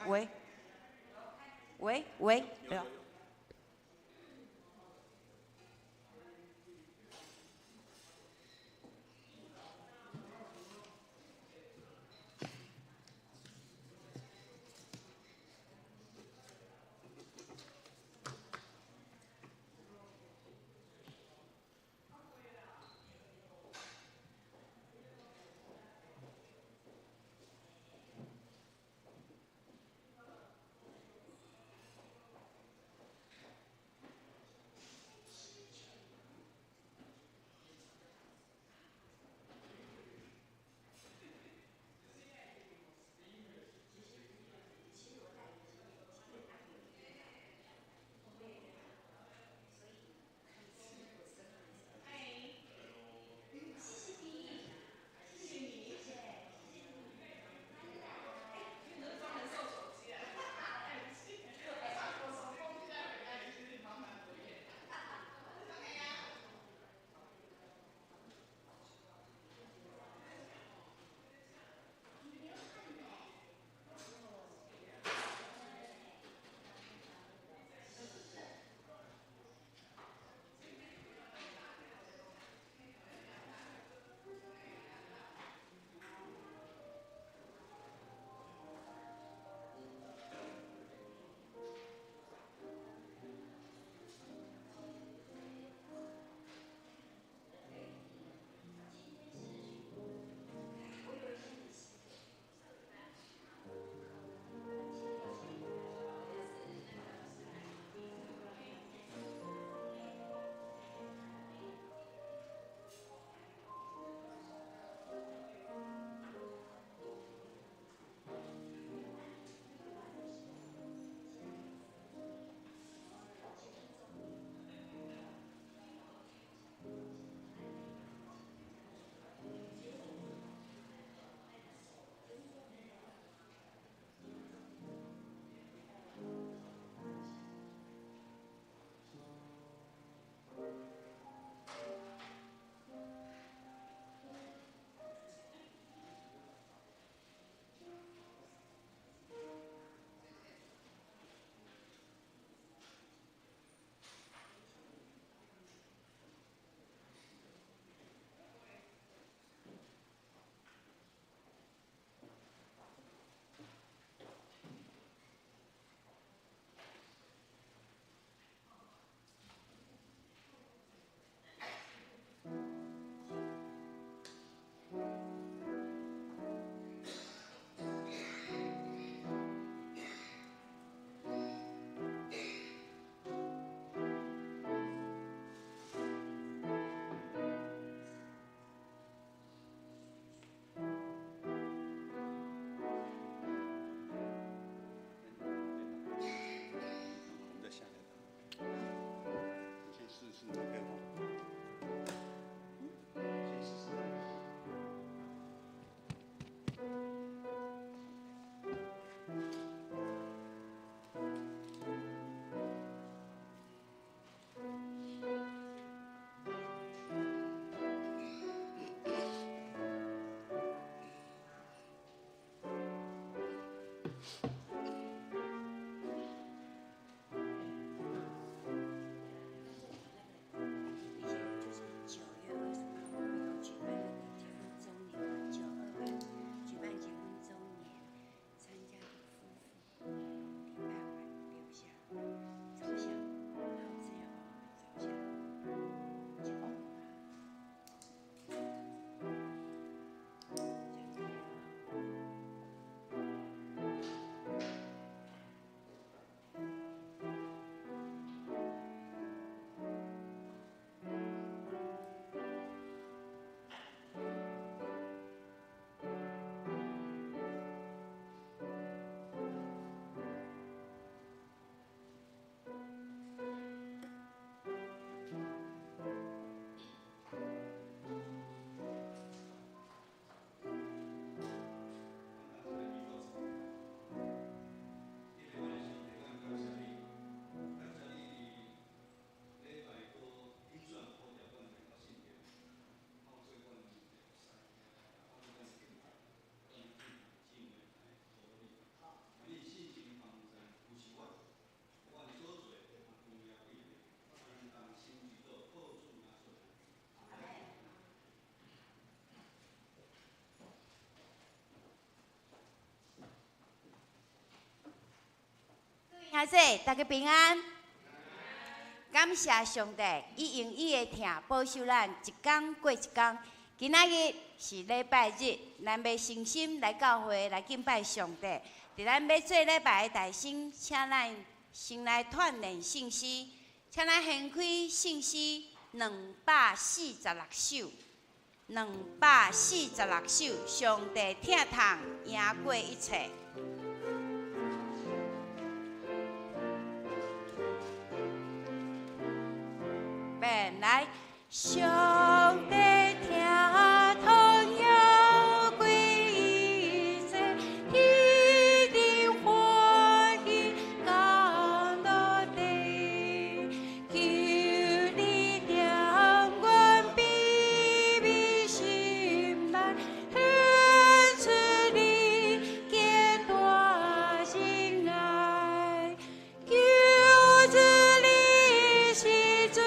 喂喂喂，兄姐，大家平安。感谢上帝，伊用伊的疼保守咱一天过一天。今仔日是礼拜日，咱要诚心来教会来敬拜上帝。伫咱要做礼拜的大心，请咱先来锻炼信息，请咱掀开信息246首，246首，上帝疼痛赢过一切。本来上帝疼痛赢过一切，天地欢喜降落地，求你点阮卑微心内，显出你极大仁爱，求主你是最。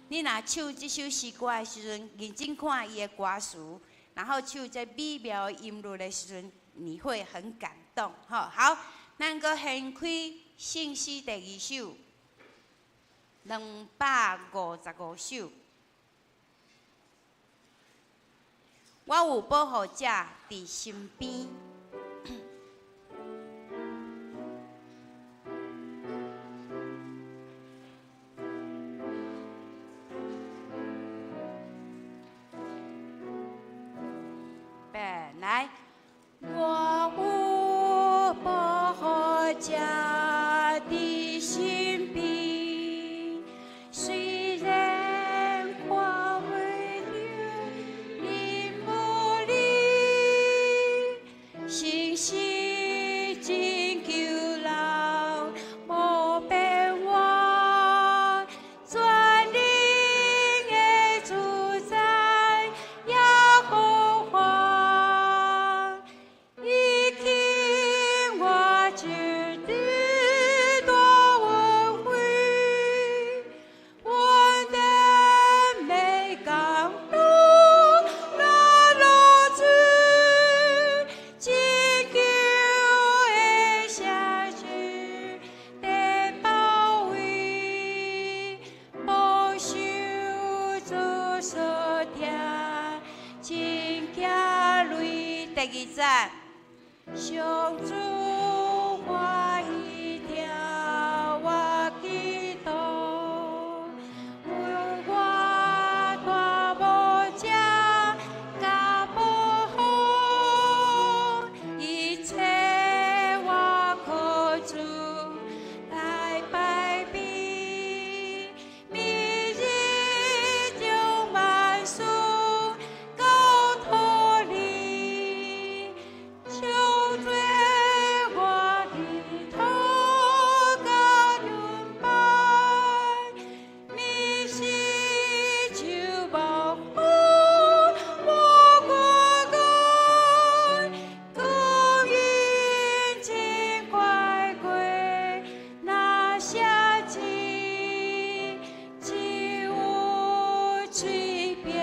你若唱这首诗歌的时阵，认真看伊的歌词，然后唱这美妙的音律的时阵，你会很感动。好，咱搁掀开信息第2首，255首。我有保护者伫身边。来，我有保护者伫身边，虽然看不着你无你，信息真求人无变化，全能的主宰耶和华。第2站，上主我一条我祈祷，有我大保者甲保护，一切我靠主来摆平，明日将万事交托你。求做我的头甲盾牌，你是就保护我过关，公运真快过那下季，只有吹别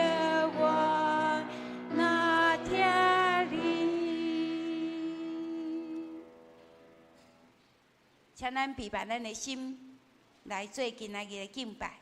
我那天里。请咱陪伴咱的心来做今仔日的敬拜。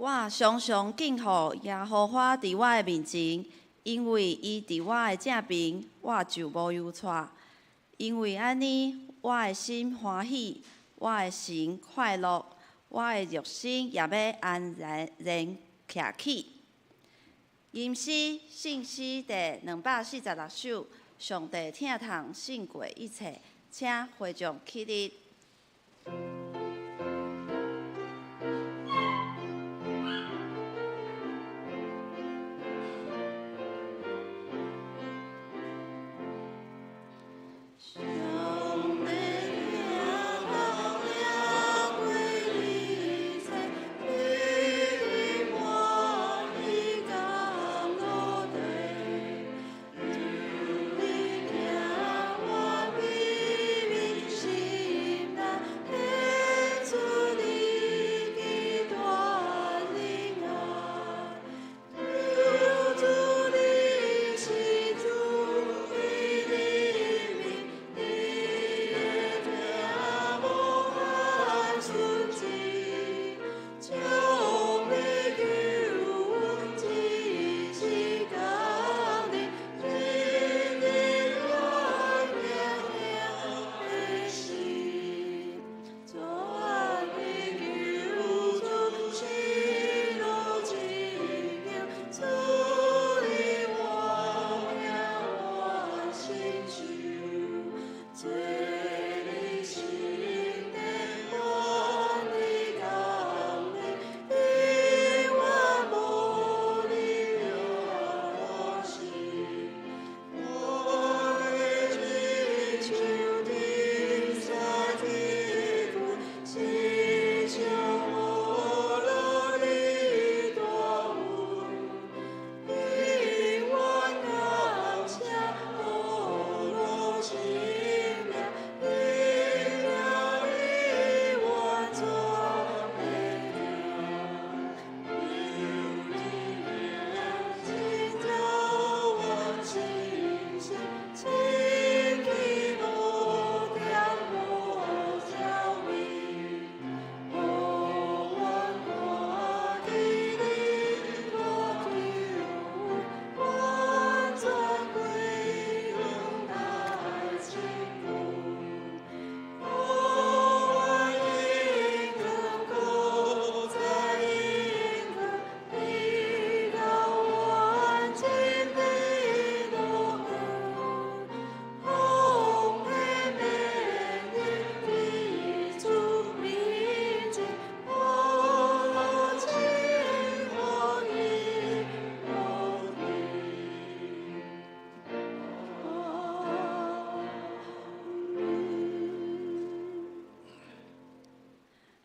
我常常敬服耶和华伫我的面前，因为伊伫我的正边，我就无忧愁。因为安尼，我的心欢喜，我的神快乐，我的肉身也要安然徛起。吟诗信诗第246首，上帝疼痛胜过一切，请会众起立。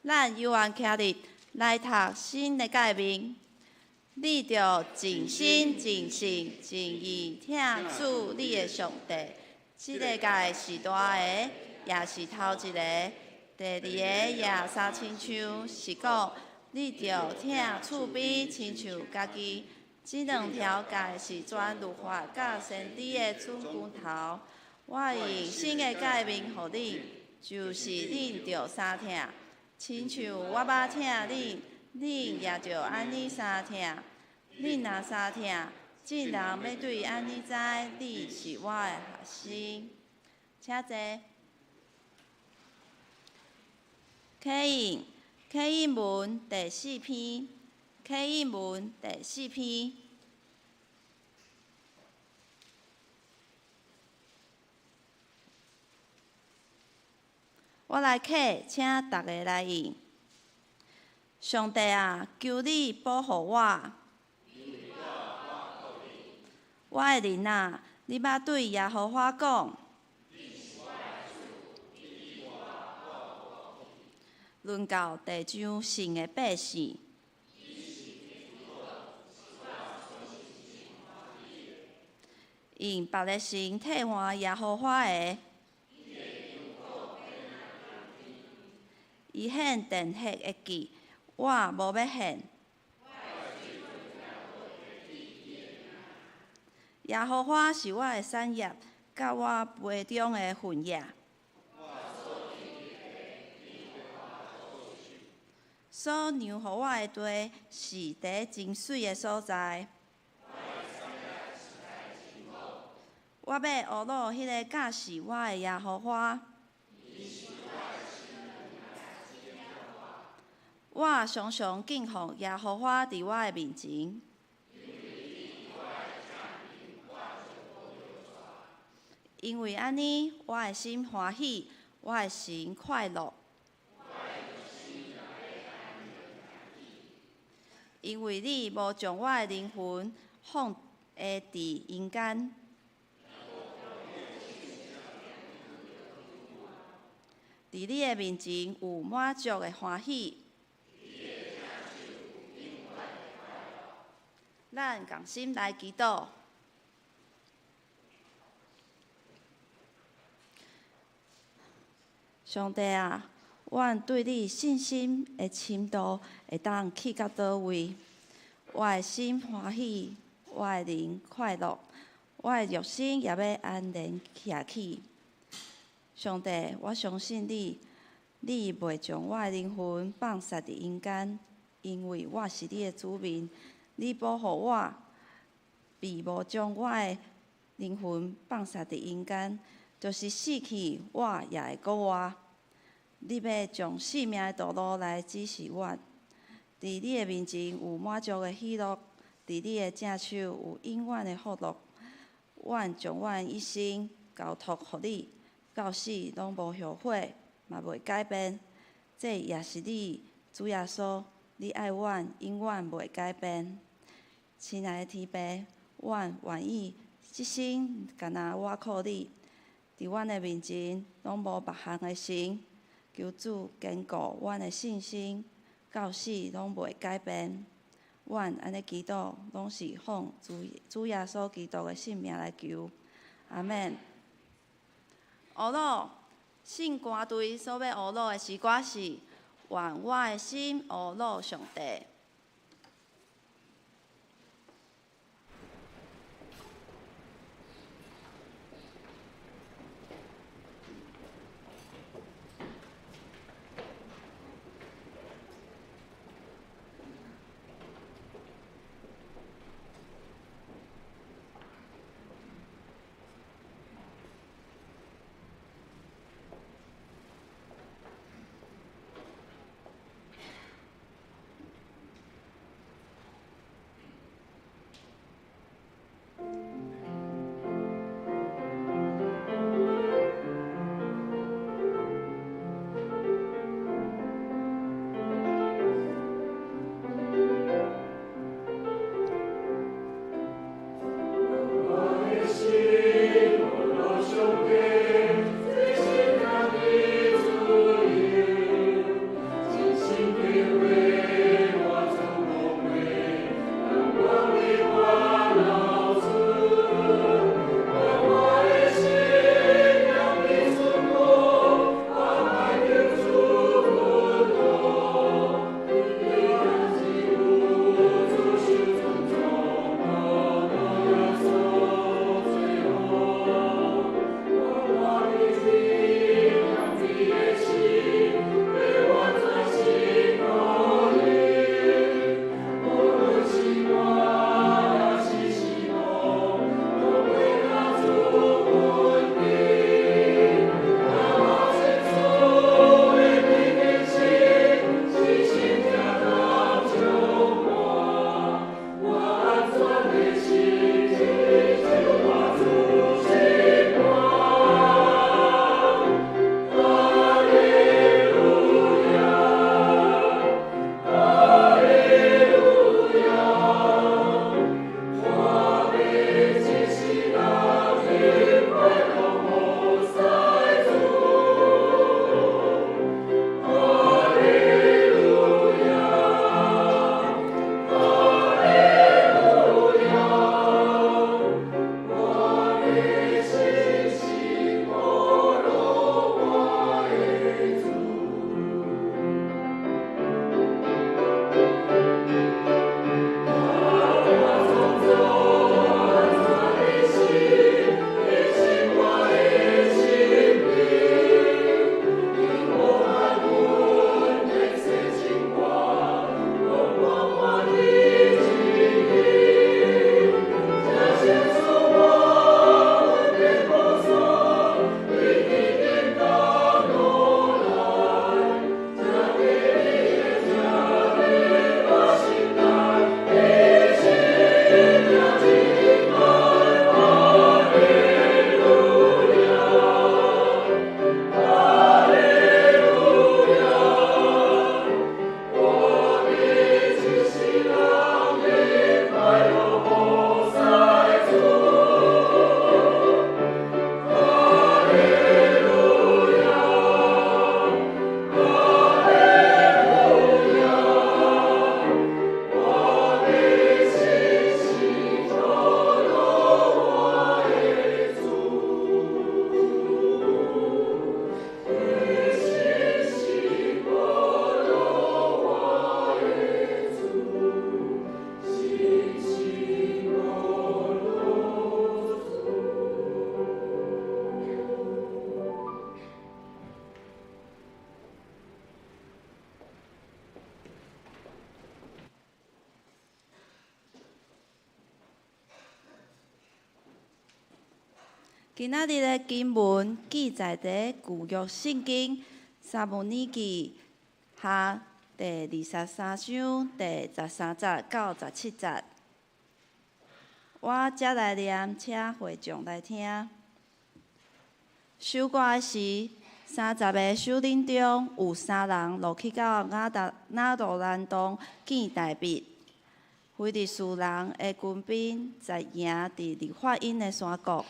咱犹原徛伫来读新的诫命，你着尽心、尽性、尽意听主你的上帝。这个诫是大个，也是头一个。第二个也三亲像，是讲你着听厝边亲像家己。这两条诫是全律法甲先知的准拳头。我用新的诫命予你，就是你着三听。亲像我捌听恁也着安尼三听。恁若三听，众人要对安尼知，你是我的学生。请坐。启应文第4篇。启应文第4篇。我来启，请大家来应。上帝啊，求你保护我。我的人啊，你捌对耶和华讲。论到地上神的百姓，用别个神替换耶和华的。伊献电迄个祭，我无要献。耶和华是我的产业，甲我杯中的份业。所让互我的地是伫真水的所在。我要学罗迄个教示我的耶和华。我常常敬奉耶和华伫我的面前。因为安尼，我的心欢喜，我的心快乐。因为你无将我的灵魂放下伫阴间。伫你的面前有满足的欢喜。咱共心来祈祷。上帝啊，阮对你信心的深度会当去到倒位？我的心欢喜，我的灵快乐，我的肉身也要安然徛起。上帝，我相信你，你袂将我的灵魂放杀伫阴间，因为我是你的子民，你保护我，并无将我的灵魂放杀伫阴间，就是死去，我也会过活。你要将生命的道路来指示我，伫你的面前有满足的喜乐，伫你的正手有永远的福乐。阮将阮一生交托予你，到死拢无后悔，嘛袂改变。这也是你主耶稣，你爱阮永远袂改变。亲爱的天父，阮愿意一生干那倚靠你，伫阮的面前拢无别项的神。求主坚固阮的信心，到死拢袂改变。阮安尼祈祷，拢是奉主耶稣基督的圣名来求，阿免。学罗信歌队所要学罗的诗歌是《愿我的心学罗上帝》。今仔日的经文记载伫旧约圣经撒母耳记下第23章第13节到17节。我接来念，请会众来听。守寡时，30个首领中有3人落去到亚杜兰洞见大卫。非利士人的军兵在营伫利法因的山谷。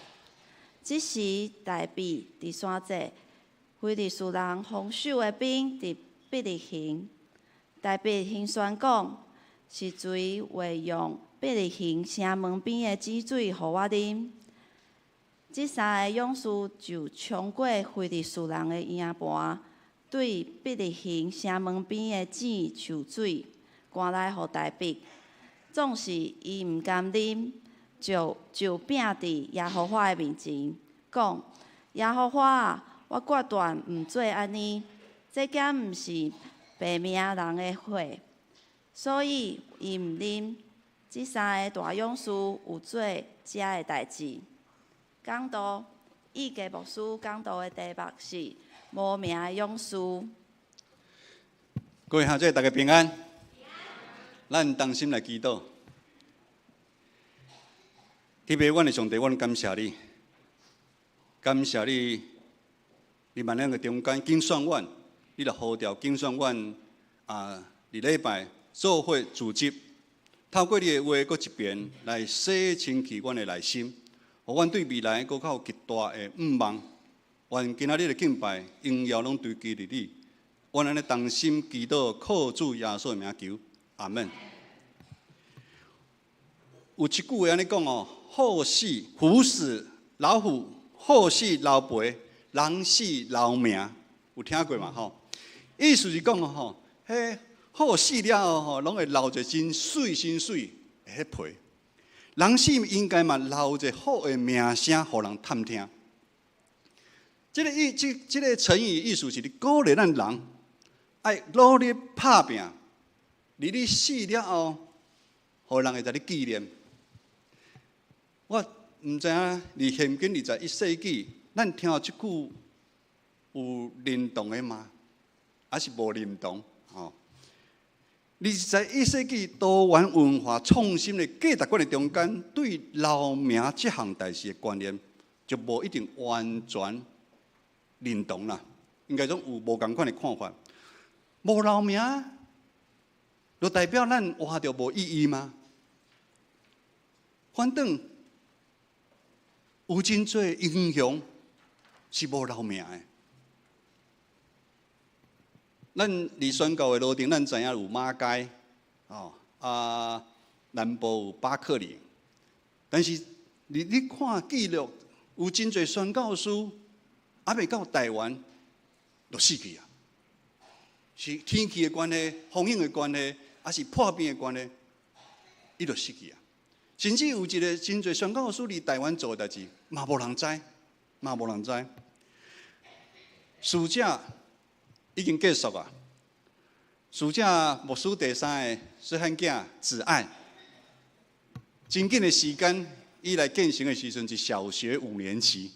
这时，大卫伫山脊，非利士人防守的兵伫伯利恒。大卫兴宣讲：是谁会用伯利恒城门边的井水，互我啉？这3个勇士就冲过非利士人的营盘，对伯利恒城门边的井取水，赶来互大卫。总是伊毋甘啉，就摒伫耶和华的面前，讲：耶和华啊，我决断毋做安尼，这敢毋是白命人的血，所以伊毋啉。这3个大勇士有做遮的代志。讲道伊家牧师讲道的题目是无名的勇士。各位兄弟，大家平安。咱同心来祈祷。天父，阮的上帝，阮感谢你，感谢你，你万两个中间竞选阮，你来呼召竞选阮伫礼拜做伙组织，透过你的话，搁一遍来洗清去阮的内心，互阮对未来搁较有极大的盼望。愿今仔日的敬拜、荣耀拢归基于你。阮安尼同心祈祷，靠主耶稣的名求，阿门。有一句话安尼讲哦，虎死虎死老虎，虎死老陪，人死老命，有听过嘛？吼，意思是讲哦，吼，迄虎死了后吼，拢会留一真水的迄皮；人死应该嘛留一好的名声，互人探听。这个成语意思是你鼓励咱人爱努力打拼，伫你死了后，互人会在你纪念。我毋知影，伫现今21世纪，咱听到即句有认同的吗？还是无认同？哦，21世纪多元文化创新的价值观的中间，对留名这项代志的观念，就无一定完全认同啦。应该讲有无同款的看法。无留名，就代表咱活着无意义吗？反正有真侪英雄是无留名的。咱离宣教的路程，咱知影有马街，南部有巴克里，但是你看记录，有真侪宣教师还未到台湾，就死去啊！是天气的关系、风影的关系，还是破病的关系，伊就死去啊！甚至有一个真侪宣教师伫台湾做的代志，嘛无人知，嘛无人知。暑假已经结束啊！暑假牧师第3个细汉囝子爱，真紧的时间，伊来建成的时阵是小学5年级，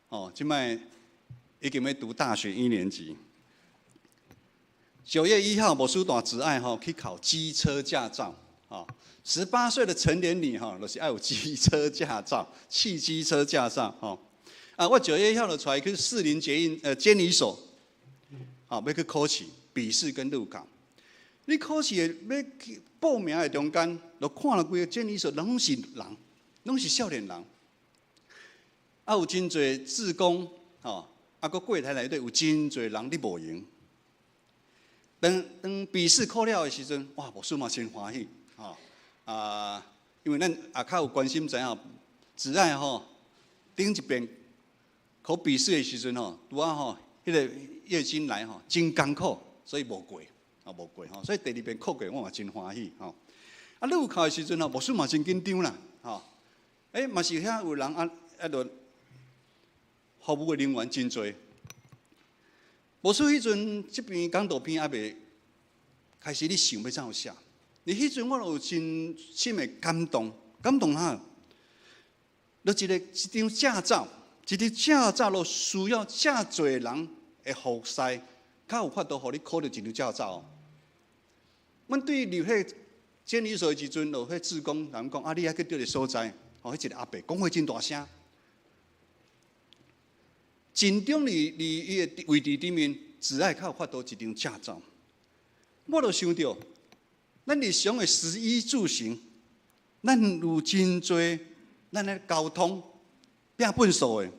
哦，即摆已经要读大学1年级。9月1号，牧师带子爱去考机车驾照。18岁的成年女就是要有机车驾照，汽机车驾照。我9月1号就出来去士林监理所，要去考试，笔试跟路考。你考试要去报名的中间，就看了规个监理所，拢是人，拢是少年人。有真侪志工，搁柜台内底有真侪人咧无闲。当笔试考了的时阵，哇，牧师嘛真欢喜，因为咱也较有关心知影，子爱顶一遍考笔试的时阵拄迄个月经来真艰苦，所以无过，所以第2遍考过，我嘛真欢喜，路考的时阵牧师嘛真紧张啦，嘛是遐有人服务的人员真多。牧师迄阵，即篇讲道篇还未开始，你想要怎样写？你迄阵我有真深的感动，感动啥？就一张驾照，一张驾照就需要遮侪人的服侍，才有法度互你考到一张驾照。阮对入迄监理所的时阵，就迄志工人讲：你还去对个所在，迄一个阿伯讲话真大声。尽忠伫伊的位置顶面，只爱较有法度一张驾照。我就想到，咱日常的食衣住行，咱有真多咱的交通拼本数的，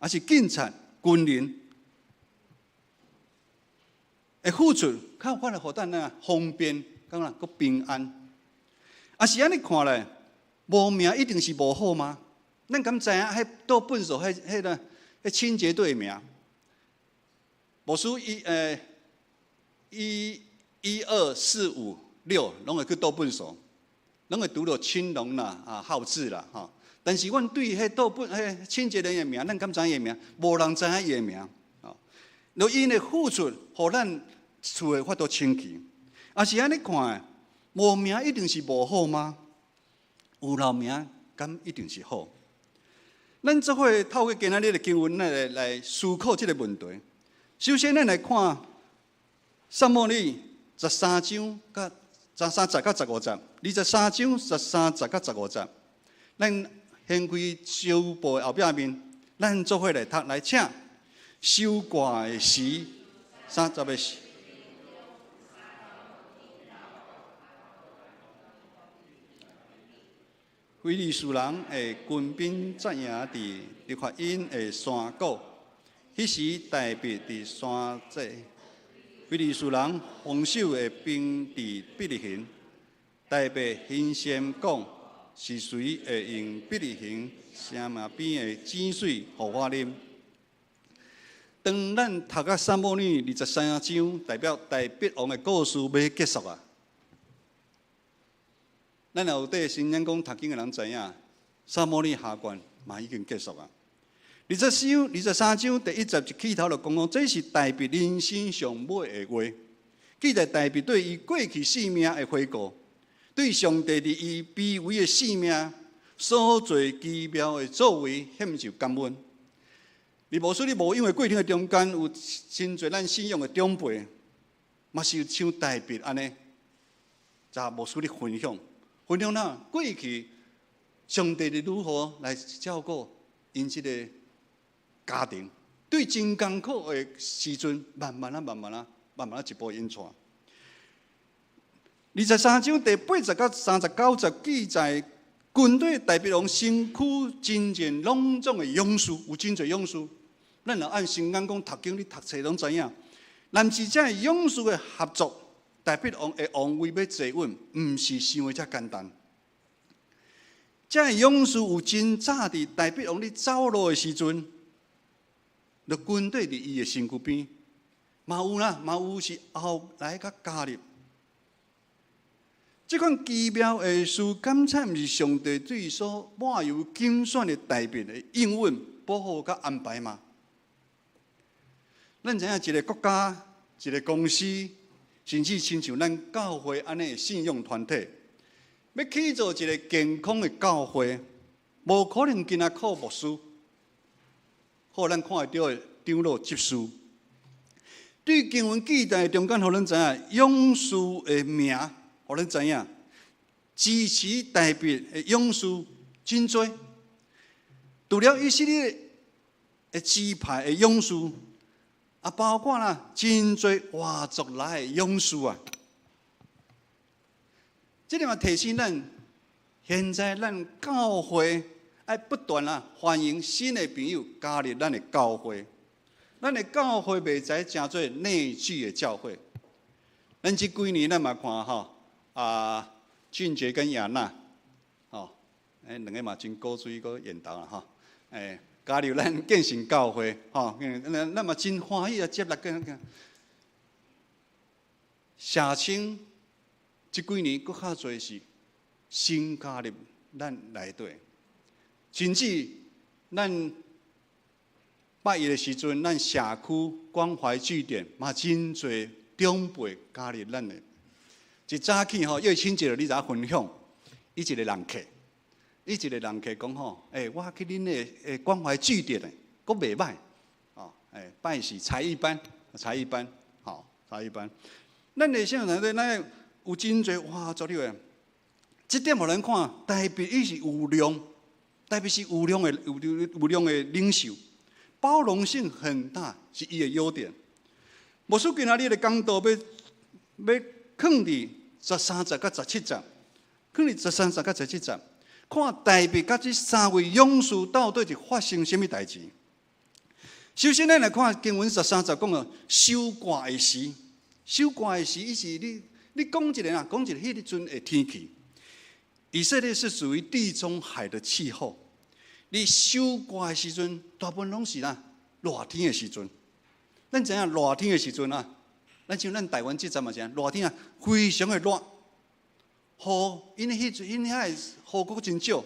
也是警察、军人会付出，较有法度互咱方便，讲啦，佮平安。啊是安尼看来，无名一定是无好吗？咱敢知影迄倒本数迄清洁队的名？无数1、2、4、5、6，拢会去倒本数，拢会拄到青龙啦、浩志啦，吼。但是阮对迄清洁人员的名，咱敢知影伊的名？无人知影伊的名，吼。就因的付出，互咱厝会法度清气。啊是安尼看，无名一定是无好吗？有留名，敢一定是好？咱做伙透过今仔日的经文来思考这个问题。首先，咱来看撒母耳13章甲13节到15节，23章13节到15节。咱掀开小报的后壁面，咱做伙来读来请收割的时，30的时。非利士人的军兵战赢伫利法因的山谷，迄时大卫伫山这，非利士人防守的兵伫比利行，大卫先先讲，是谁会用比利行城门边的井水互我啉？当咱读到撒母耳23章，代表大卫王的故事要结束啊。咱有对新眼讲读经的人知影，撒母耳下卷嘛已经结束啊。23章第1节一起头就讲，这是大卫人生上尾的话。记载大卫对伊过去性命的回顾，对上帝伫伊卑微的性命所做奇妙的作为献上感恩。你无说你无因为过程的中间有真侪咱信仰的长辈，嘛是像大卫安尼，则无说你分享哪过去上帝是如何来照顾因这个家庭，对真艰苦的时阵，慢慢一步引带。23章第8节到39节记载，军队大卫王身躯真正隆重的勇士，有真侪勇士。咱若按新眼讲读经，你读册拢知影。但是这勇士的合作，大卫王的王位要坐稳，毋是想的遮简单。这勇士有真早伫大卫王咧走路的时阵，就军队伫伊的身躯边，嘛有是后来甲加入。这款奇妙的事，感谢毋是上帝对所抹油拣选的大卫的应允、保护甲安排吗？咱知影一个国家、一个公司，甚至亲像咱教会安尼的信仰团体，要去做一个健康的教会，无可能今仔靠牧师，靠咱看会到的长老执事。对经文记载中间，互咱知影勇士的名，互咱知影支持大卫的勇士真多，除了以色列的支派的勇士。包括真多外族来的勇士啊！这点嘛提醒咱，现在咱教会要不断欢迎新的朋友加入咱的教会。咱的教会袂使成做内聚的教会。咱这几年咱嘛看俊杰跟亚娜，两个嘛真古锥个缘投啦加入咱建成教会，咱嘛真欢喜接纳个。社青这几年佫较侪是新加入咱内底，甚至咱8月的时阵，咱社区关怀据点嘛真侪长辈加入咱的。一早起叶清姐你知分享，伊一个人客，伊一个人客讲吼，我去恁的关怀据点嘞，阁袂歹，哦，拜是才艺班，才艺班，好，才艺班。咱的现场内咱有真侪哇，足了诶。这点互咱看，代表伊是有量，代表是有量的领袖，包容性很大，是伊的优点。无说今仔日的讲道要放伫13节甲17节，放伫13节甲17节，看代表甲这3位勇士到底是发生什么代志。首先，咱来看经文13节讲了收割的时，收割的时，伊是你讲一个啊，讲一个迄阵的天气。以色列是属于地中海的气候，你收割的时阵，大部分拢是啦热天的时阵。咱知影热天的时阵啊，咱像咱台湾这阵嘛是热天啊，非常的热，雨因遐雨阁真少，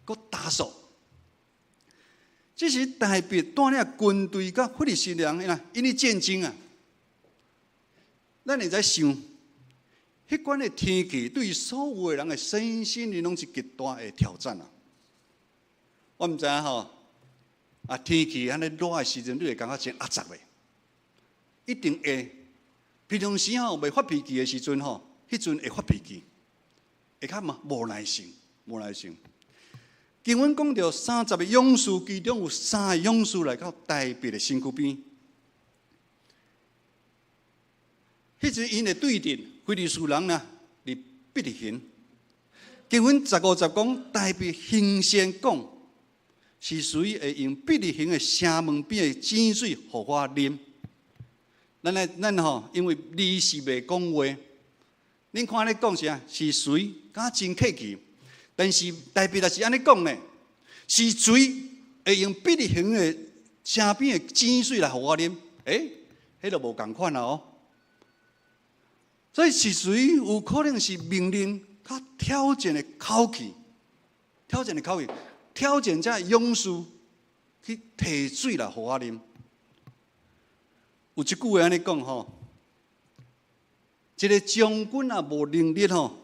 阁打扫。这是代表带领军队甲非利士人因为战争啊。咱会在想，迄款的天气对所有的人的身心灵拢是极大的挑战啊。我毋知影吼。天气安尼热的时阵，你会感觉真压榨的，一定会。平常时吼未发脾气的时阵吼，迄阵会发脾气，会较无耐性，无耐性。经文讲到30个勇士，其中有3个勇士来到代表的身躯边。迄阵因的对阵非利士人呢，伫必利行。经文15节讲代表行先讲。是属于会用必利行的城门边的井水，互我啉。咱吼，因为你是袂讲话，恁看咧讲啥？是水，敢真客气。但是代表是安尼讲呢，是水会用必利行的城边的井水来互我啉。迄就无共款啦哦。所以是水有可能是命令较挑战的口气，挑战的口气。挑战这勇士去提水来，互我啉。有一句话安尼讲吼，一个将军啊无能力吼，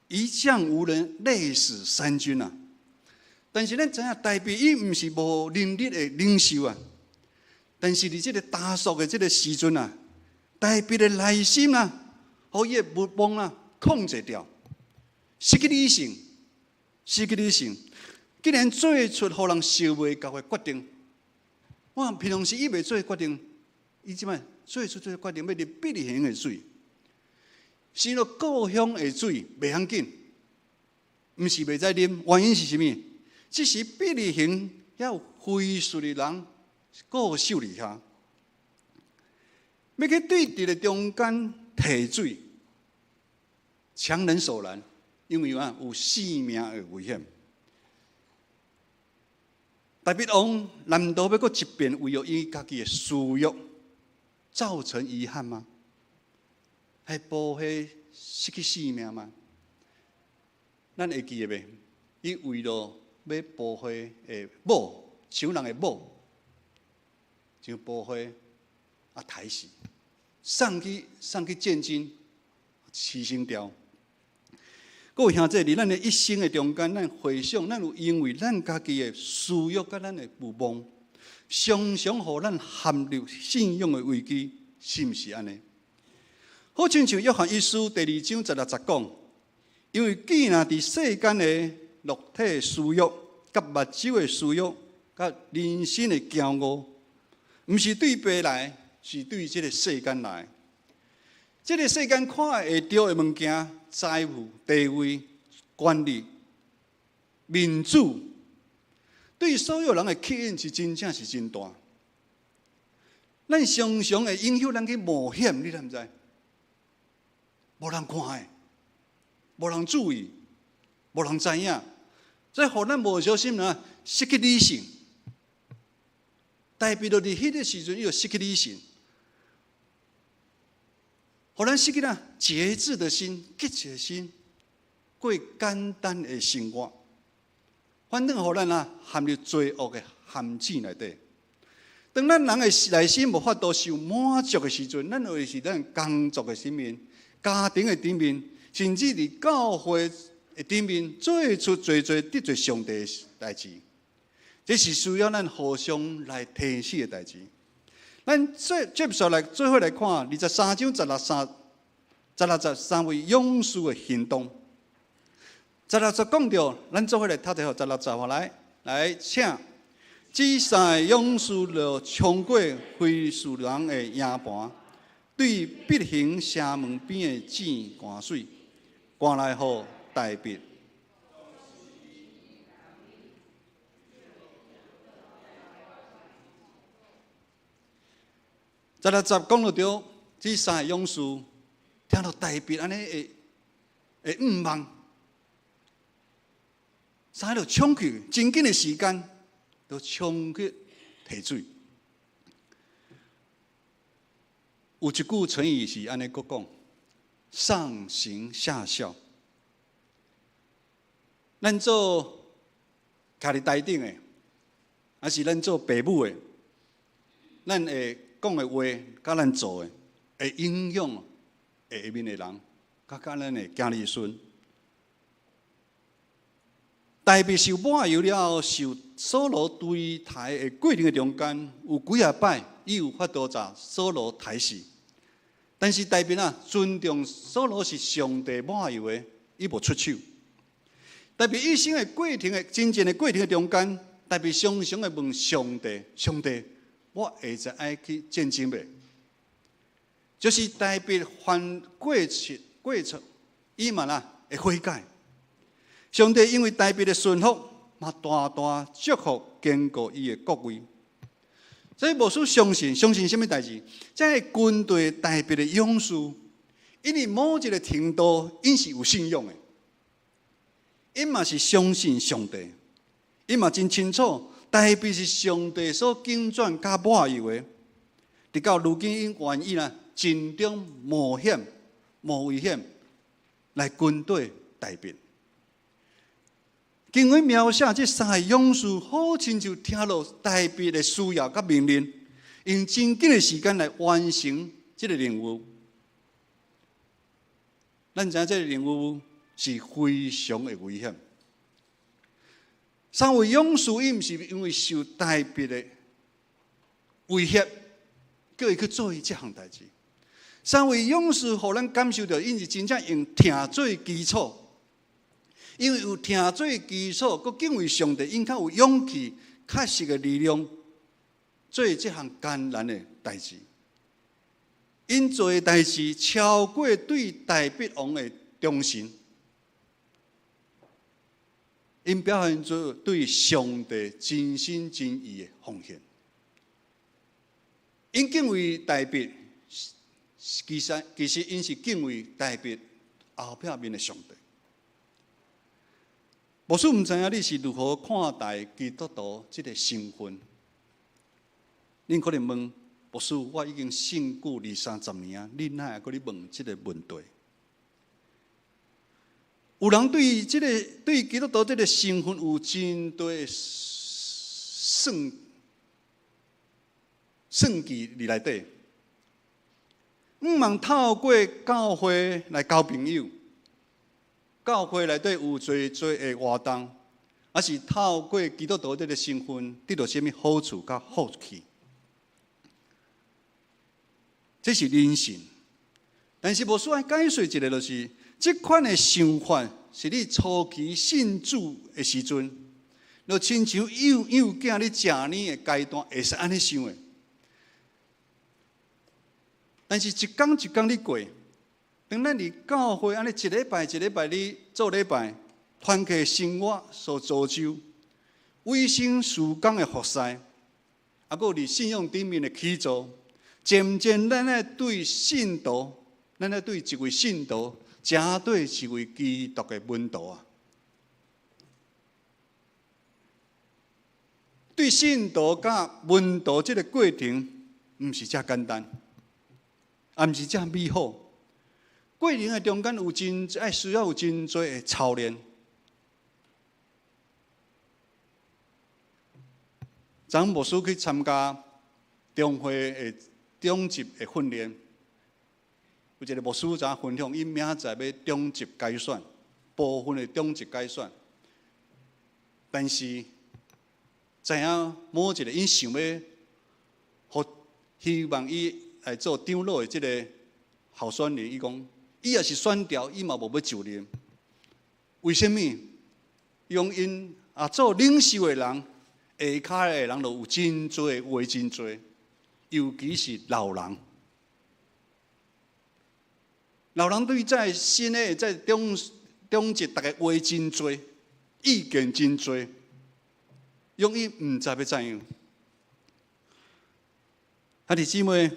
一将无人，累死三军啊。但是咱知影，代表伊毋是无能力的领袖啊。但是伫这个打扫的这个时阵啊，代表的内心啊，互伊的欲望啊控制掉，失去理性，失去理性。既然做出互人受袂到的决定，我平常时伊袂做决定，伊即摆做出这个决定要啉必利行的水，是了故乡的水袂要紧，毋是袂使啉，原因是啥物？只是必利行要非术的人固守伫遐，要去对敌的中间提水，强人所难，因为有性命的危险。大卫王难道要搁一遍为了伊家己的私欲造成遗憾吗？还保迄失去性命吗？咱会记得袂？伊为了要保迄个某，抢人的某，就保迄刣死，送去战争，牺牲掉。各位兄弟，伫咱的一生的中间，咱回想，咱有因为咱家己的私欲甲咱的欲望，常常互咱陷入信仰的危机，是毋是安尼？好亲像约翰一书第2章16节讲，因为既然伫世间的肉体私欲、甲目睭的私欲、甲人生的骄傲，毋是对别来，是对这个世间来。这个世间看会到的物件。财富、地位、权力、民主，对所有人的吸引是真正是真大。咱常常会影响咱去冒险，你知毋知？无人看的，无人注意，无人知影，所以互咱无小心啊，失去理性。代表着伫迄个时阵，伊就失去理性。互咱失去了节制的心、节制的心，过简单的生活，反正互咱陷入罪恶的陷阱内底。当咱人的内心无法度受满足的时阵，咱就是咱工作的生命、家庭的顶面，甚至伫教会的顶面做出侪得罪上帝的代志，这是需要咱互相来提醒的代志。咱接下来最后来看23章16位勇士的行动。16节讲到，咱做伙来读一下16节，来，请。这3个勇士就冲过非士人的营盘，对必行城门边的井灌水，灌来予大卫。16节讲到这3个勇士听到大卫安尼会毋茫，3个就冲去，真紧的时间。都冲去提水。有一句成语是安尼讲：上行下效。咱做徛伫台顶的，还是咱做父母的，咱会讲的话，甲咱做的，会影响下面的人，甲咱的囝儿孙。大卫受抹油了后，受扫罗追抬的过程的中间，有几啊摆，伊有法度把扫罗抬死。但是大卫尊重扫罗是上帝抹油的，伊无出手。大卫一生的过程的真正的过程的中间，大卫常常的问上帝：上帝，我会再爱去战争未？就是大卫犯过错，伊嘛会悔改。上帝因为大卫的顺服，嘛大大祝福坚固伊的国位。所以无需相信什么代志？这个军队大卫的勇士，因为某一个程度，因是有信仰的，因嘛是相信上帝，因嘛真清楚大卫是上帝所拣选甲抹油的。直到如今，因愿意尽忠冒险、无危险来军队大卫。经文描写这3个勇士，好亲像听到大卫的需要甲命令，用真紧的时间来完成这个任务。咱知影这个任务是非常的危险。3位勇士伊毋是因为受大卫的威胁，叫伊去做这项代志。3位勇士，互咱感受到，因是真正用听做基础。因为有听做基础，佮敬畏上帝，因较有勇气、确实的力量，做这项艰难的代志。因做的代志超过对大卫王的忠心，因表现出对上帝真心真意的奉献。因敬畏大卫，其实因是敬畏大卫后壁面的上帝。牧师毋知影你是如何看待基督徒这个身份？恁可能问牧师：我已经信主20-30年啊，恁哪会搁咧问这个问题？有人对基督徒这个身份有真多算计伫内底，毋茫透过教会来交朋友。教会内底有最的活动，还是透过基督徒这个身份得到什么好处甲福气？这是人性。但是牧师爱解说一个，就是这款的想法，是你初期信主的时阵，就亲像幼囝咧食年的阶段，会使安尼想的。但是一天一天咧过。当咱伫教会安尼一礼拜咧做礼拜，团契生活所造就，卫生事工的服侍，啊，搁伫信仰顶面的起造，渐渐咱咧对信徒，咱咧对一位信徒，正对一位基督的门徒啊。对信徒甲门徒这个过程，毋是遮简单，也毋是遮美好。过程的中间有需要有真多的操练。昨牧师去参加中会的中级的训练，有一个牧师分享，因明仔载要中级改选，部分的终极解选，但是知影某一个因想要，希望伊来做长老的这个候选人，伊讲，伊也是选调，伊嘛无要就任。为什么？用因做领袖的人，下骹的人就有真多话真多，尤其是老人。老人对在新的在中级，大家话真多，意见真多，用伊唔知要怎样。弟姊妹，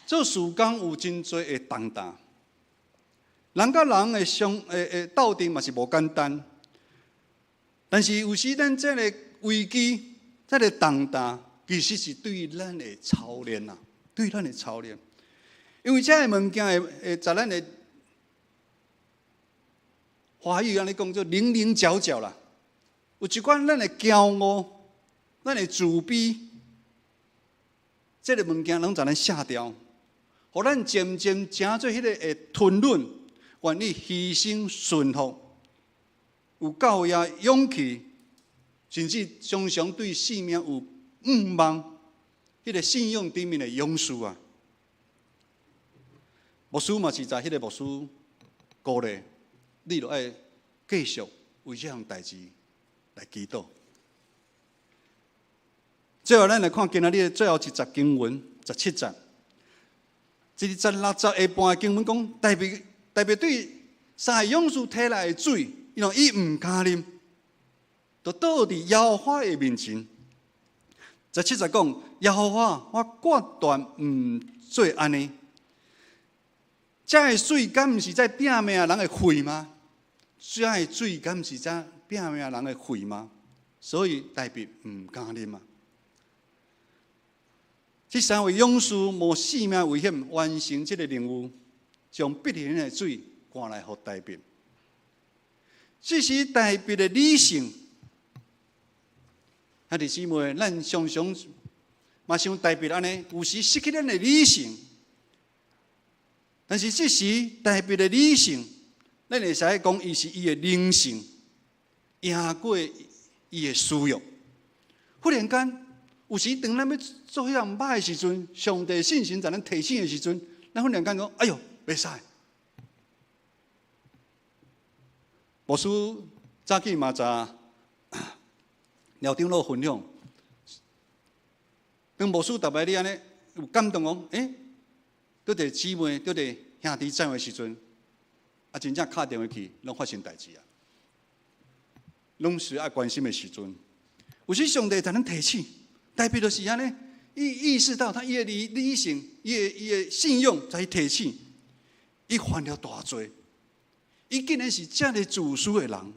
做事工有真多的重担，人甲人的斗阵嘛是无简单。但是有时咱这个危机、这个重担，其实是对咱的操练啊，对咱的操练。因为这个物件会在咱的华语安尼讲做零零角角啦，有一款咱的骄傲、咱的自卑，这个物件拢在咱下掉，互咱渐渐成做迄个会吞忍，愿意牺牲顺服，有教也勇气，甚至常常对性命有毋忘，迄个信用顶面的勇士啊！牧师嘛是在迄个牧师鼓励，你就爱继续为这项代志来祈祷。最后，咱来看今仔日最后一节经文，17节。这16节下半的经文讲，特别对三个勇士摕来的水，伊唔敢啉，就倒伫耶和华的面前。17节讲，耶和华，我决断唔做安尼。这个水敢毋是在拼命人的血吗？这个水敢毋是在拼命人的血吗？所以大别唔敢啉啊！这三位勇士冒性命危险完成这个任务，将必然的水赶来给大别。这是大别的理性。弟姊妹，咱常常嘛像大别安尼，有时失去咱的理性。但是这时大别的理性，咱会使讲，伊是伊的灵性赢过伊的需要。忽然间，有时当咱要做迄样歹的时阵，上帝信心在咱提醒的时阵，咱忽然间讲：“哎呦，袂使！”牧师早起嘛在聊长老分享，当牧师特别你安尼有感动讲，对着姊妹、对着兄弟在的时阵，真正敲电话去，拢发生代志啊！拢是爱关心的时阵。有时上帝才能提醒，代表就是安尼，意识到他伊的理性、伊的信用，才提醒，伊犯了大罪，伊竟然是这个自私的人，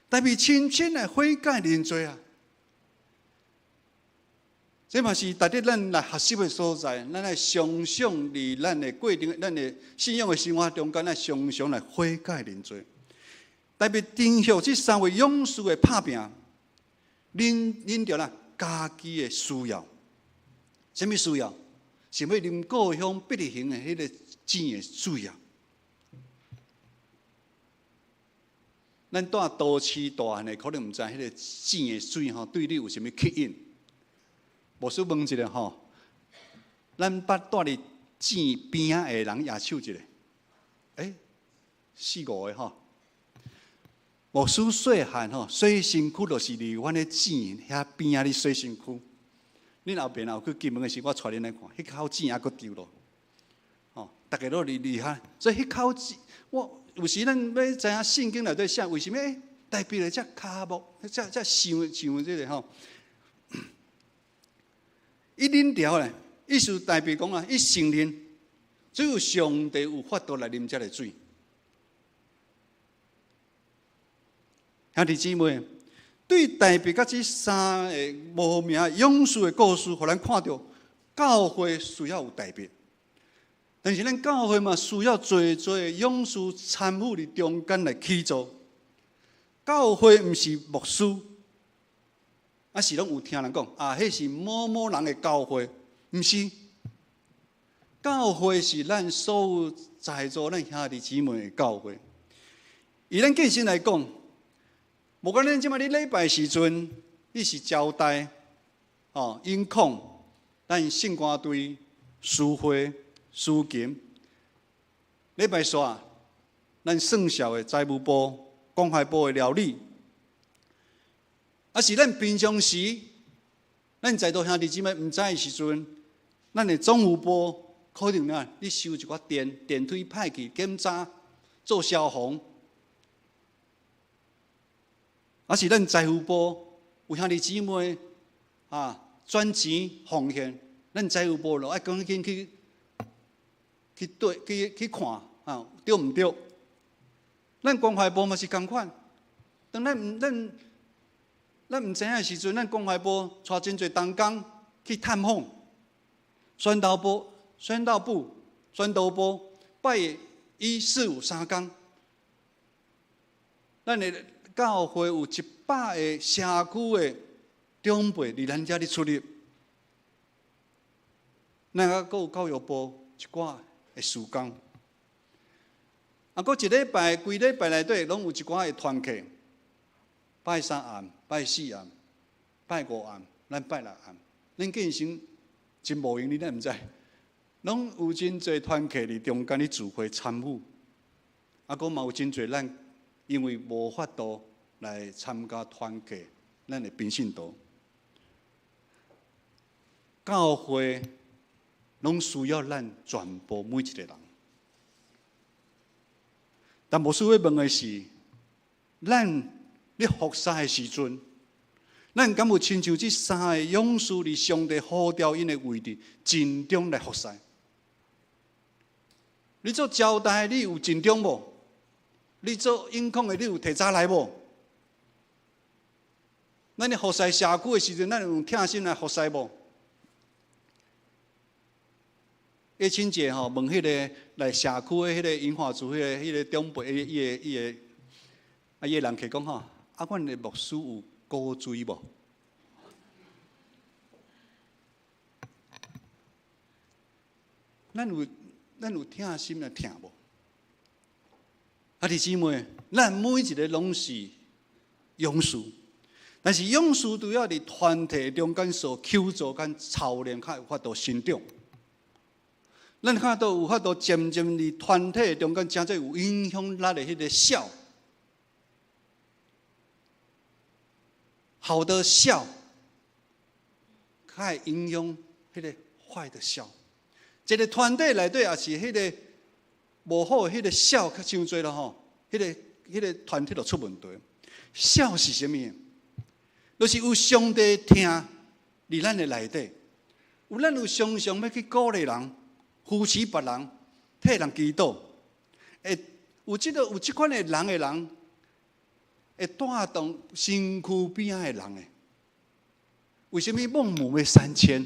代表深深来悔改认罪啊！这嘛是值得咱来学习的所在，咱来常常伫咱的过程、咱的信仰的生活中间，咱常常来悔改认罪。特别顶向这三位勇士的拍拼，恁着家己的需要，什么需要？想要啉故乡必利行的迄个钱的需要。咱住都市大汉的，可能唔知迄个钱的水对你有什么吸引？牧师问一下咱捌住伫钱边仔的人举手一下，4、5个牧师细汉洗身躯就是离阮的钱遐边仔咧洗身躯。恁后边有去金门的时，我带恁来看，迄口钱还佫丢咯。大家都离遐，所以迄口钱，我有时咱要知影圣经内底写为什么代表了这骹木，这想这个伊啉掉咧，意思代表讲伊承认只有上帝有法度来啉这个水。兄弟姊妹，对代表甲这三个无名勇士的故事，互咱看到教会需要有代表，但是咱教会嘛需要做勇士参与伫中间来起造。教会毋是牧师。是拢有听人讲迄是某某人的教会，毋是。教会是咱所有在座咱兄弟姊妹的教会。以咱建新来讲，无管咱即摆咧礼拜时阵，你是招待应控，咱圣歌队、书会、书琴，礼拜煞，咱圣小的财务部、关怀部的料理，是咱平常时，咱在座兄弟姊妹毋知的时阵，咱的总务部可能你收一寡电梯歹去检查，做消防。是咱财务部有兄弟姊妹转钱奉献，咱财务部就爱赶紧去看对毋对？咱关怀部嘛是共款，当咱毋知影的时阵，咱关怀部带真侪同工去探访，宣导部拜1、4、5 3工，咱的教会有100个社区的长辈伫咱遮咧出入，咱阁有教育部一寡的事工，阁一礼拜规礼拜内底拢有一寡的团契，拜3暗、拜4暗、拜5暗，咱拜6暗，咱建成真无用，你咱毋知，拢有真侪团契伫中间咧聚会参与，阁嘛有真侪咱因为无法度来参加团契，咱的平信徒，教会拢需要咱全部每一个人。但无需要问的是，咱咧服侍的时阵，咱敢有亲像这3个勇士伫上帝呼召因的位置，尽忠来服侍？你做招待，你有尽忠无？你做应控的，你有提早来无？咱咧服侍社区的时阵，咱有用疼心来服侍无？叶清姐问迄个来社区的迄个银华组迄个长辈，伊个人客讲阮的牧师有高追无？咱有疼心来疼无？弟姊妹，咱每一个拢是勇士，但是勇士都要伫团体中间所求助跟操练，才有法度成长。咱看到有法度渐渐伫团体中间，真正有影响力的迄个笑，好的笑，才会影响迄个坏的笑。一个团体内底也是迄个无好的迄个笑，较伤多咯迄个团体就出问题。笑是啥物？就是有上帝听伫咱的内底，咱有常常要去鼓励人。扶持别人，替人祈祷，有这款的人，会带动身躯边仔的人为什么孟母要3000？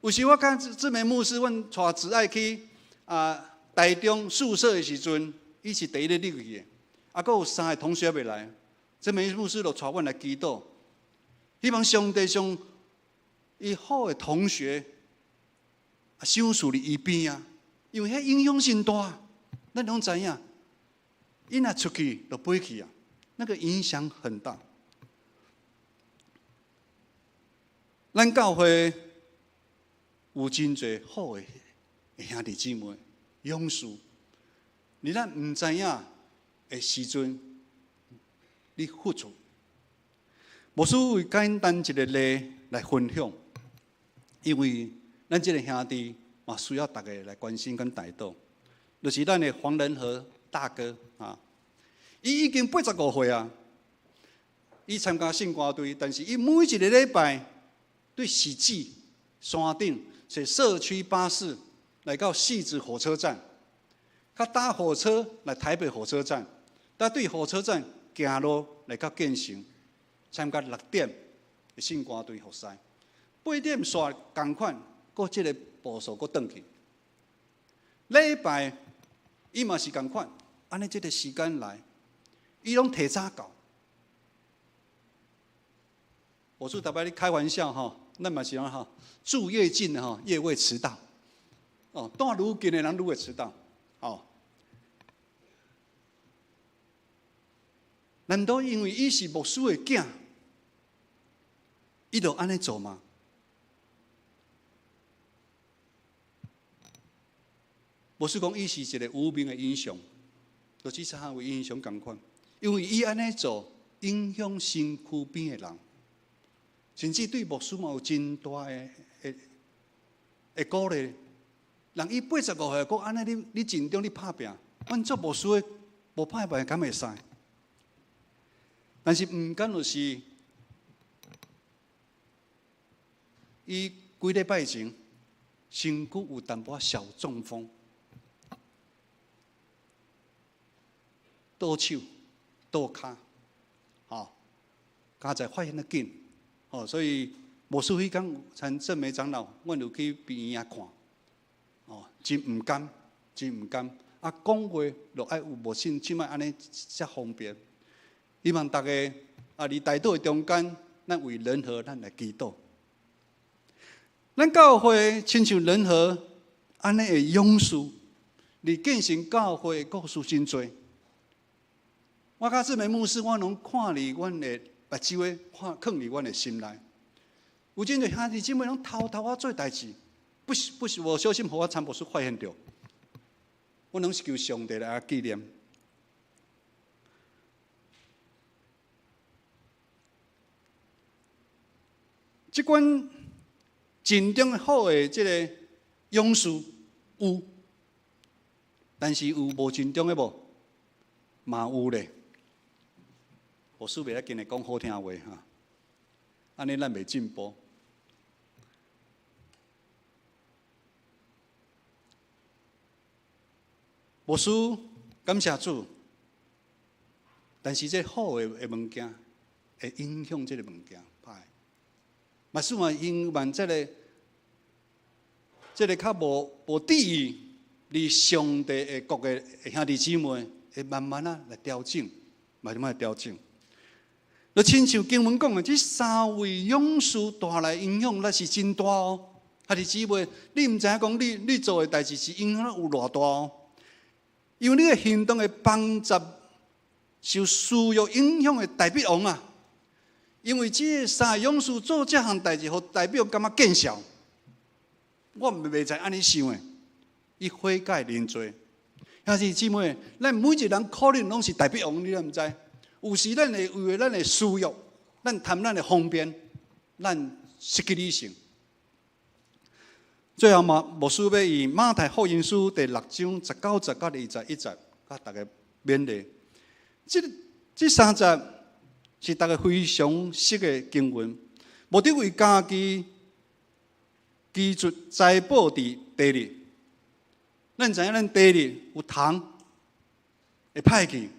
有时我甲志梅牧师，阮带子爱去台中宿舍的时阵，伊是第一个入去的，阁有3个同学未来，志梅牧师就带阮来祈祷，希望上帝将伊好的同学。想事伫伊边因为遐影响真大，咱拢知影。伊若出去就飞去那个影响很大。咱教会有真侪好的兄弟姊妹、勇士，咱毋知影的时阵，你付出。无所谓简单一个例来分享，因为。咱这个兄弟嘛，需要大家来关心跟带动，就是咱的黄仁和大哥伊已经85岁伊参加圣歌队，但是伊每一个礼拜对喜记山顶坐社区巴士来到汐止火车站，他搭火车来台北火车站，他对火车站行路来到建成，参加6点的圣歌队活塞，8点煞同款。过这个步数，过转去。礼拜，伊嘛是共款，安尼这个时间来，伊拢提早到。我是台摆咧开玩笑咱嘛是住越近的越会迟到。住愈近的人愈会迟到。难道因为伊是牧师的囝，伊就安尼做吗？牧师讲，伊是一个有名的英雄，就只是为英雄同款，因为伊安尼做，影响身躯边的人，甚至对牧师嘛有真大的鼓励。人伊85岁，讲安尼你尽忠你拍拼，阮做牧师的无拍拼敢会使？但是毋敢就是伊几礼拜前身躯有淡薄小中风，倒手倒骹，加在发现得紧，所以牧师迄天参正美长老，阮就去病院看，真毋甘，真毋甘。讲话就爱有无信，即摆安尼遮方便。希望大家伫大道的中间，咱为人和咱来祈祷。咱教会亲像人和安尼的勇士，伫建成教会的故事真多。我甲志明牧师，我拢看伫阮的目睭的，看藏伫阮的心内。有真侪兄弟姊妹拢偷偷做代志，不是无小心，互我参牧师发现着。我拢是求上帝来纪念。即款真正好的即个勇士有，但是有无真正的无？嘛有咧。牧师袂来今日讲好听话哈，安尼咱袂进步。牧师感谢主，但是这好的物件会影响这个物件歹。嘛，使我因万这个较无地域，离上帝的国的兄弟姊妹，会慢慢来调整，慢慢来调整。就亲像经文讲的，这3位勇士带来影响，那是真大哦。兄弟姊妹，你唔知影讲你做的代志是影响有偌大哦？因为你的行动会帮助受私欲影响的代表王啊。因为这3个勇士做这项代志，互代表感觉见效。我袂知安尼想的，伊悔改认罪。兄弟姊妹，咱每一人可能拢是代表王，你都唔知。有时咱会为了咱的私欲，咱贪咱的方便，咱失去理性。最后嘛，牧师要以马太福音书第6章19节到21节，甲大家勉励。这3节是大家非常熟的经文，目的为家己基础栽补伫地里。咱知影咱地里有虫会歹去，也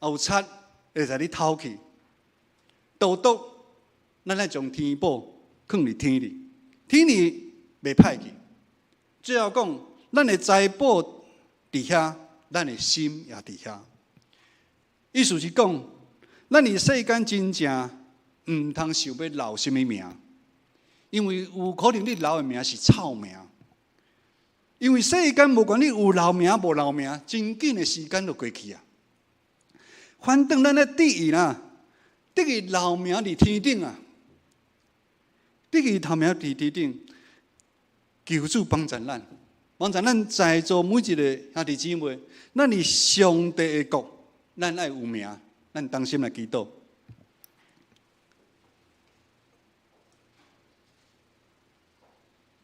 有贼会在你偷去，毒毒咱爱将天宝放伫天里。天里袂歹去，最后讲，咱的财宝伫遐，咱的心也伫遐。意思是讲，咱伫世间真正唔通想要留什么名，因为有可能你留的名是臭名。因为世间无管你有留名无留名，真紧的时间就过去啊。反正咱的第一啦，第一留名伫天顶啊。第二头名伫地顶，求主帮助咱，帮助咱在座每一个兄弟姊妹，咱伫上帝的国，咱爱有名，咱当心来祈祷。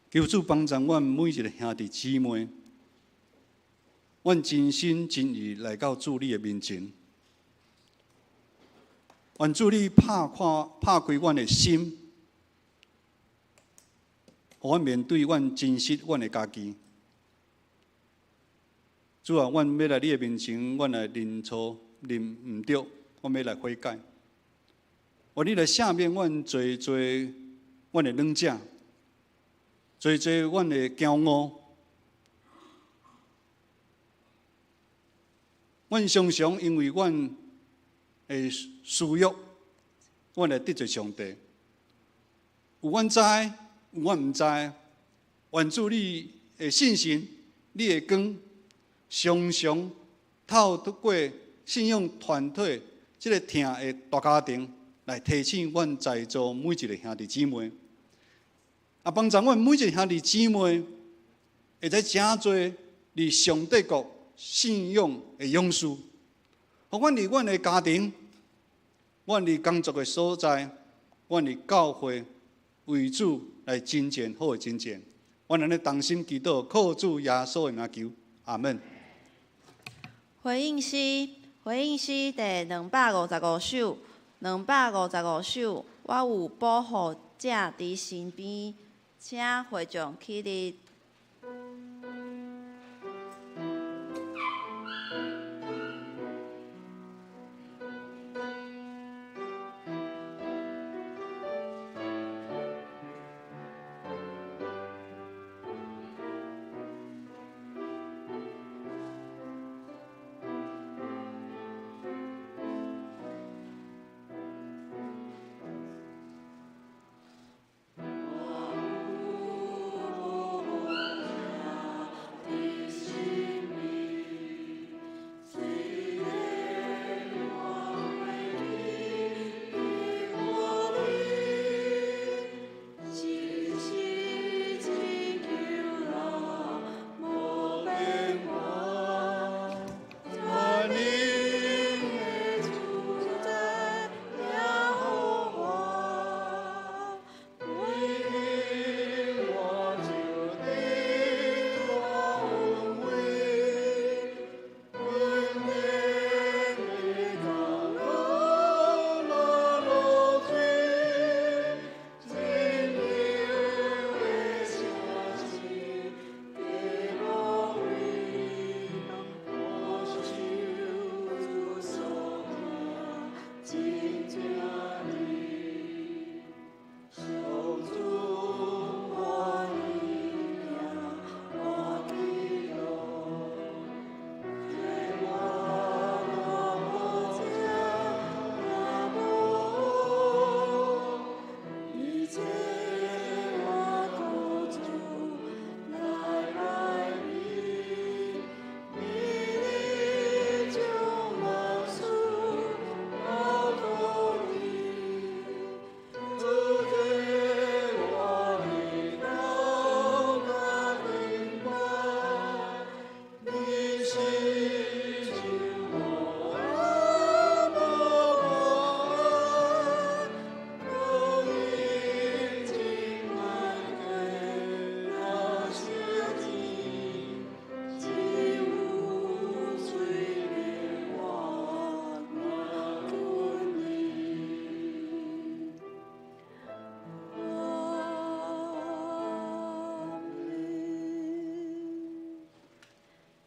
求主帮助阮每一个兄弟姊妹，阮真心真意来到主你的面前，愿主你拍开阮的心。互阮面对阮真实阮的家己，主啊，阮要来你的面前，阮来认错认毋对，阮要来悔改。愿你来赦免阮罪阮的软弱，罪阮的骄傲。阮常常因为阮的私欲，阮来得罪上帝。有阮知。我毋知，愿主你的信心，你的光，常常透过信用团队这个听的大家庭，来提醒阮在座每一个兄弟姊妹，帮助阮每一个兄弟姊妹，会使真侪伫上帝国信用的勇士，互阮伫阮的家庭、阮伫工作的所在、阮伫教会为主来真践好的真践。阮安尼同心祈祷，靠主耶稣的名求，阿门。回应诗第255首，255首，我有保护者伫身边，请会众起立。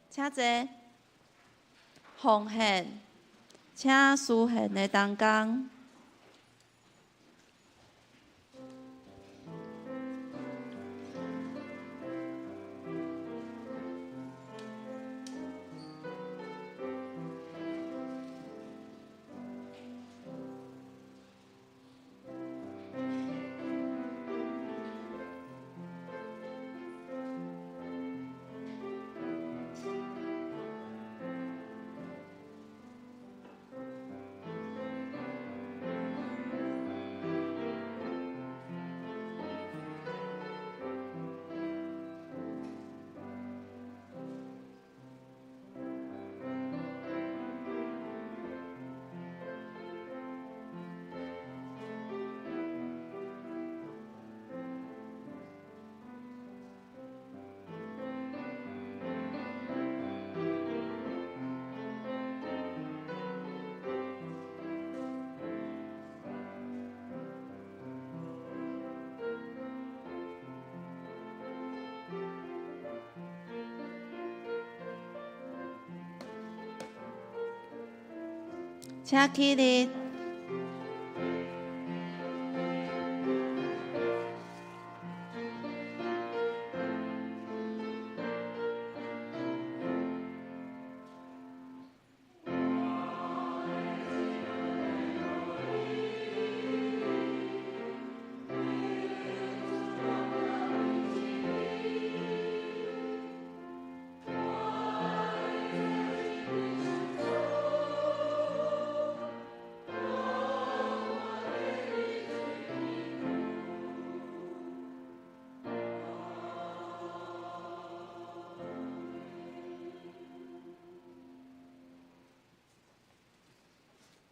请坐，奉献，请书献的同工。请起立。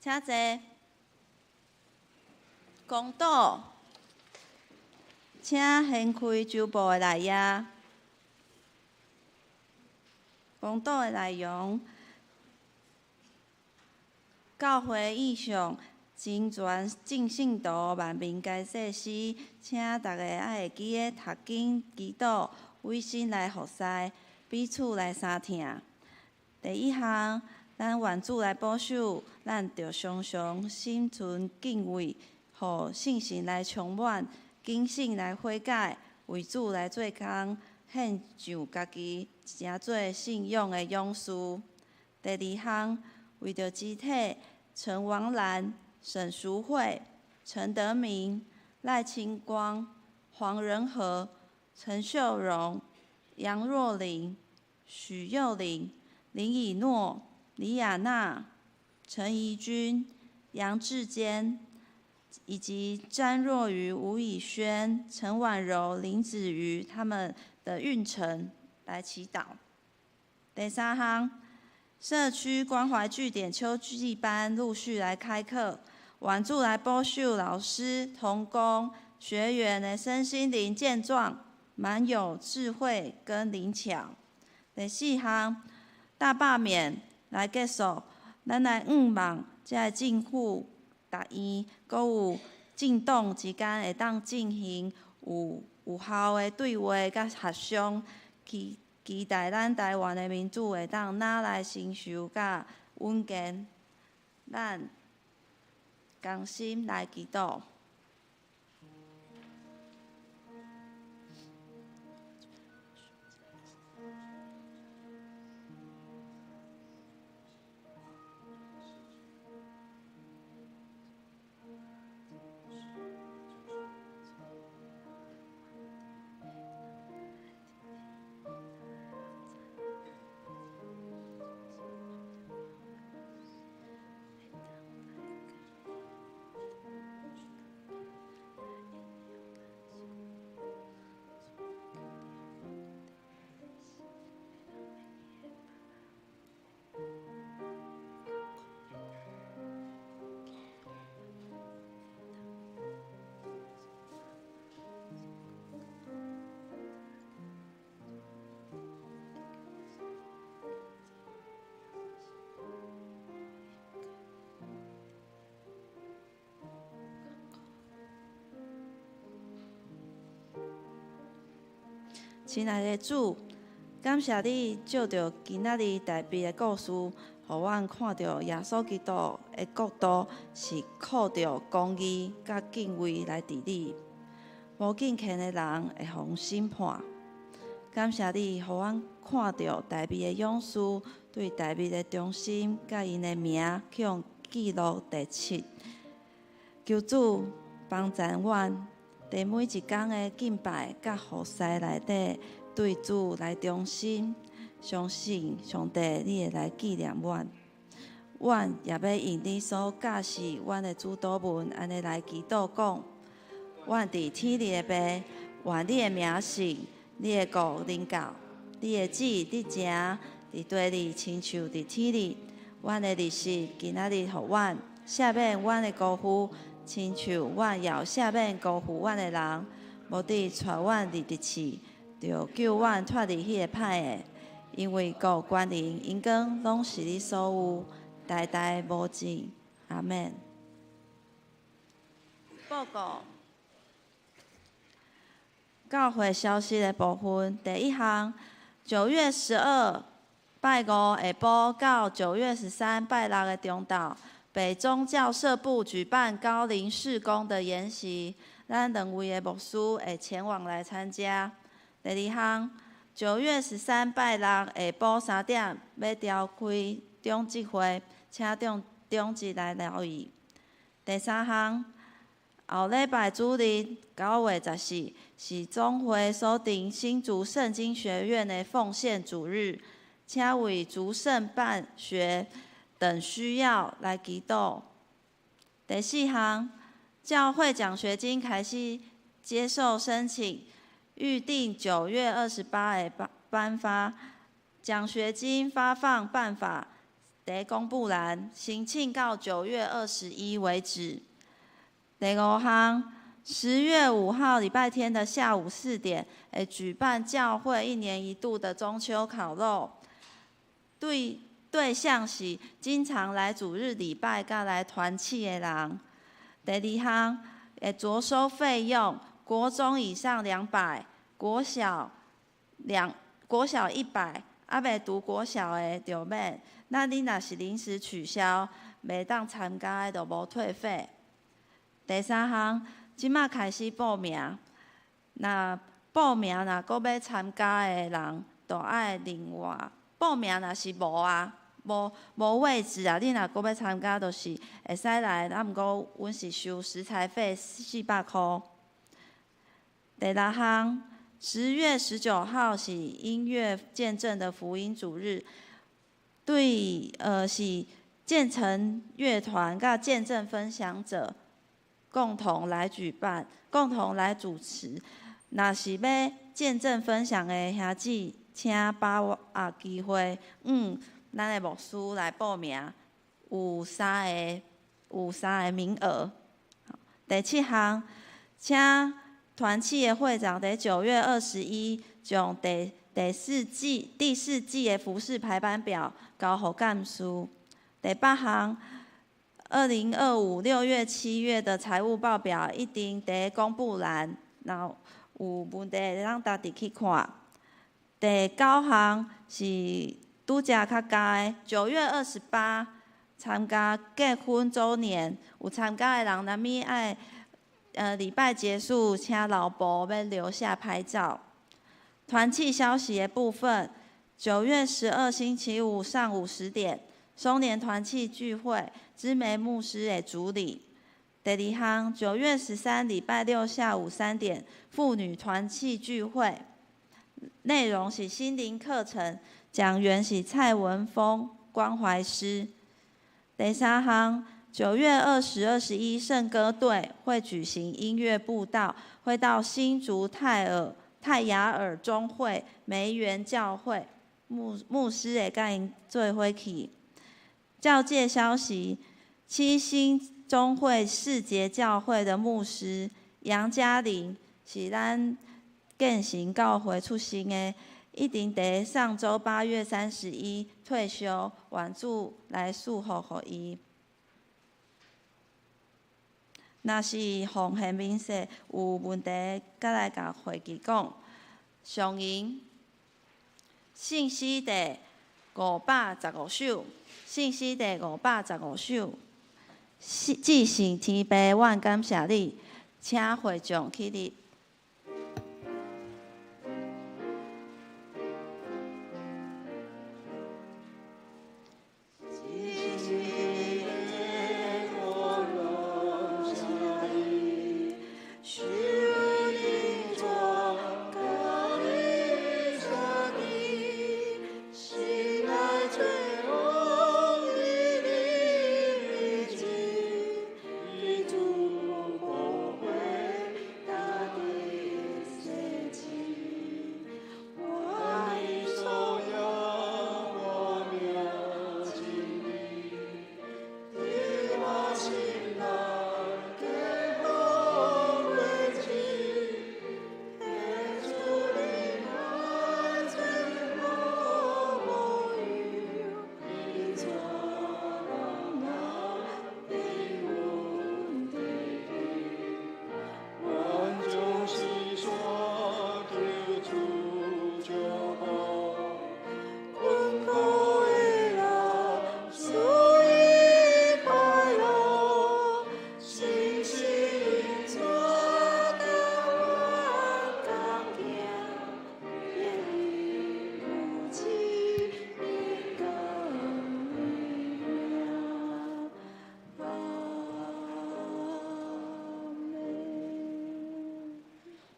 请坐。公道，请掀开周报的内页。公道的内容，教会意向真全正信徒万民皆说是，请大家爱会记得读经、祈祷、为心来服侍，彼此来相听。第一项，咱愿主来保守，咱着常常心存敬畏。互信心来充满，谨慎来悔改，为主来做工，献上家己，成做信仰的勇士。第二项，为着肢体，陈王兰、沈淑慧、陈德明、赖清光、黄仁和、陈秀荣、杨若琳、许佑玲、林以诺、李雅娜、陈怡君、杨志坚。以及詹若瑜、吴以轩、陈婉柔、林子瑜他们的运程来祈祷。第三项，社区关怀据点秋季班陆续来开课，愿主来保守老师、同工、学员的身心灵健壮，满有智慧跟灵巧。第四项，大罢免来结束，咱来望这个政府。大院，阁有政党之间会当进行有效的对话甲协商，期待咱台湾的民主会当哪来成熟甲稳健。咱同心来祈祷。亲爱的主，感谢你借着今仔日台北的故事，互阮看到耶稣基督的国度是靠着公义甲敬畏来治理，无敬虔的人会互审判。感谢你，互阮看到台北的勇士对台北的忠心，甲因的名去用记录第7。求主帮助阮。伫每一天的敬拜甲服侍内底，对主来忠心，相信上帝你会来纪念阮。阮也要用你所教示阮的主祷文，安尼来祈祷讲：阮伫天里的爸，愿你的名圣，你的国临到，你的旨你行，伫地里亲像伫天里。阮的日食今仔日互阮，赦免阮的辜负。亲像阮也赦免辜负阮的人，无伫带阮入地市，就救阮脱离迄个歹的。因为国、权力、荣光，拢是你所有，代代无尽。阿免。报告。教会消息的部分，第一项，9月12拜五下晡到9月13拜六的中昼。北宗教社部举办高龄事工的研习，咱2位的牧师会前往来参加。第二项，9月13拜六下晡3点要召开中集会，请中集来留意。第三项，后礼拜主日9月14是总会所定新竹圣经学院的奉献主日，请为竹圣办学等需要来祈祷。第4项，教会奖学金开始接受申请，预定9月28日颁发。奖学金发放办法，伫公布栏，行庆到9月21为止。第5项，10月5号礼拜天的下午4点，会举办教会1年1度的中秋烤肉，对象是经常来主日礼拜甲来团契的人。第2项，会酌收费用，国中以上200，国小100，未读国小的就免。那你若是临时取消，袂当参加的就无退费。第3项，即马开始报名，若报名若搁要参加的人，就爱另外报名。若是无位置啊，你若搁要参加，就是会使来。啊，毋过阮是收食材费400块。第6项，10月19号是音乐见证的福音主日，是建成乐团甲见证分享者共同来举办，共同来主持。若是要见证分享的兄姊，请把握机会，咱的牧师来报名，有3个名额。第7项，请团契的会长伫9月21将第四季的服事排班表交予干事。第8项，2025 6月、7月的财务报表一定伫公布栏，若有问题咱家己去看。第9项是拄则较加的，9月28参加结婚周年，有参加的人，若咪爱礼拜结束，请老婆要留下拍照。团契消息的部分，9月12星期五上午10点，松年团契聚会，知梅牧师的主理。第2项，9月13礼拜六下午3点，妇女团契聚会，内容是心灵课程，讲员是蔡文峰关怀师。第3项，9月20、21圣歌队会举行音乐布道，会到新竹泰雅尔中会梅园教会，牧师会甲因做伙去。教界消息，七星中会世节教会的牧师杨嘉玲是咱建行教会出身的，一定伫上周8月31退休，愿主来祝福予伊。若是奉献民事有问题，再来甲会记讲。上银信息第515首，信息第515首。至圣天父，阮感谢你，请会众起立。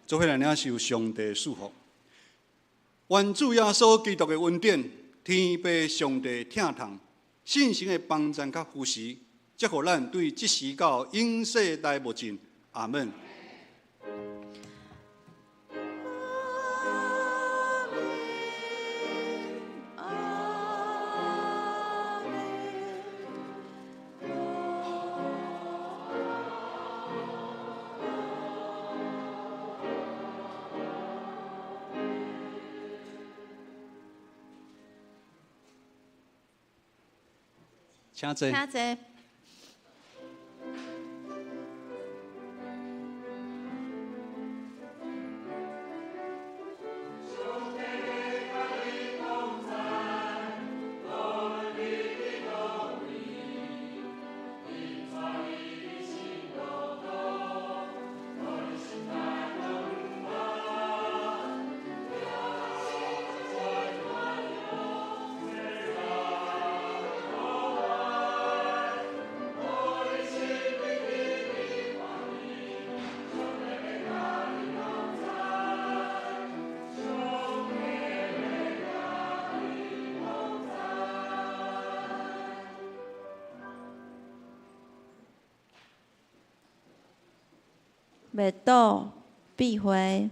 做伙来领受上帝祝福。愿主耶稣基督的恩典、天父上帝疼痛、信心的帮助甲扶持，祝福咱对即时到永世代无尽。阿门。请坐。请坐。未倒，必回。